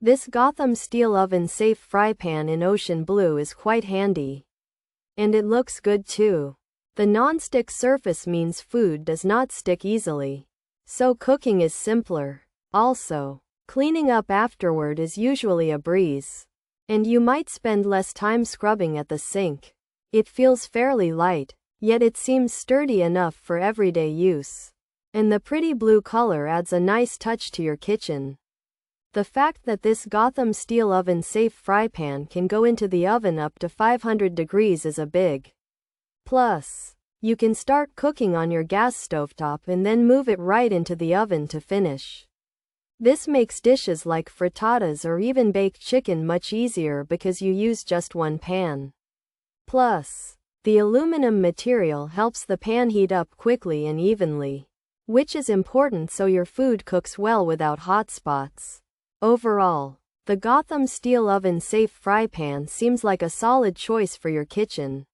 This Gotham steel oven-safe fry pan in ocean blue is quite handy. And it looks good too. The non-stick surface means food does not stick easily, so cooking is simpler. Also, cleaning up afterward is usually a breeze. And you might spend less time scrubbing at the sink. It feels fairly light, yet it seems sturdy enough for everyday use. And the pretty blue color adds a nice touch to your kitchen. The fact that this Gotham steel oven-safe fry pan can go into the oven up to 500 degrees is a big plus. You can start cooking on your gas stovetop and then move it right into the oven to finish. This makes dishes like frittatas or even baked chicken much easier because you use just one pan. Plus, the aluminum material helps the pan heat up quickly and evenly, which is important so your food cooks well without hot spots. Overall, the Gotham steel oven-safe fry pan seems like a solid choice for your kitchen.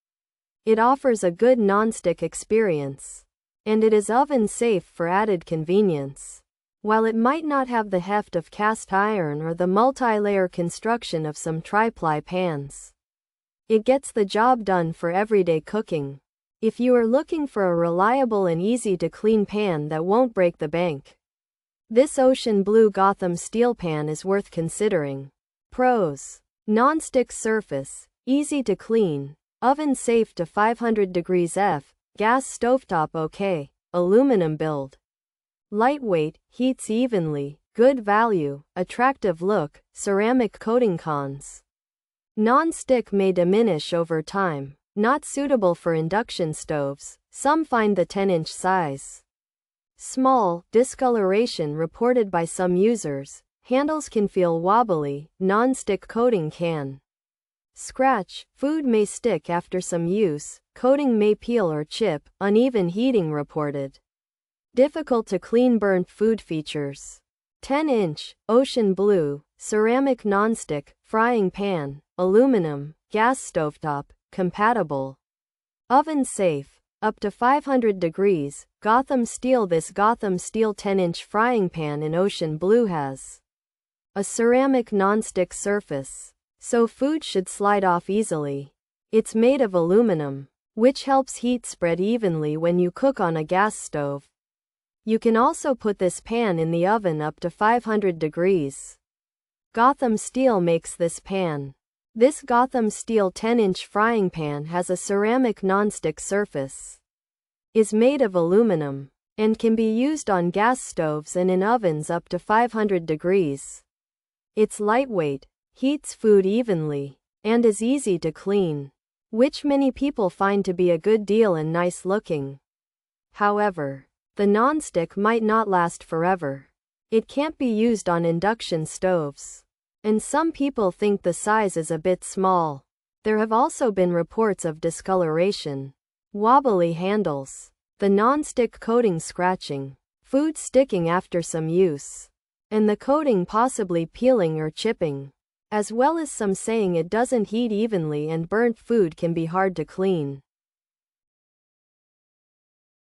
It offers a good non-stick experience, and it is oven-safe for added convenience. While it might not have the heft of cast iron or the multi-layer construction of some tri-ply pans, it gets the job done for everyday cooking. If you are looking for a reliable and easy-to-clean pan that won't break the bank, this ocean blue Gotham steel pan is worth considering. Pros: non-stick surface, easy to clean, oven safe to 500 degrees F, gas stovetop okay, aluminum build. Lightweight, heats evenly, good value, attractive look, ceramic coating. Cons: non-stick may diminish over time, not suitable for induction stoves, some find the 10-inch size small, discoloration reported by some users, handles can feel wobbly, non-stick coating can scratch, food may stick after some use, coating may peel or chip, uneven heating reported. Difficult to clean, burnt food. Features: 10-inch, ocean blue, ceramic non-stick, frying pan, aluminum, gas stovetop, compatible. Oven safe, up to 500 degrees, Gotham steel. This Gotham steel 10-inch frying pan in ocean blue has a ceramic non-stick surface, so food should slide off easily. It's made of aluminum, which helps heat spread evenly when you cook on a gas stove. You can also put this pan in the oven up to 500 degrees. Gotham steel makes this pan. This Gotham steel 10-inch frying pan has a ceramic non-stick surface, is made of aluminum, and can be used on gas stoves and in ovens up to 500 degrees. It's lightweight, heats food evenly, and is easy to clean, which many people find to be a good deal and nice looking. However, the non-stick might not last forever. It can't be used on induction stoves, and some people think the size is a bit small. There have also been reports of discoloration, wobbly handles, the non-stick coating scratching, food sticking after some use, and the coating possibly peeling or chipping, as well as some saying it doesn't heat evenly and burnt food can be hard to clean.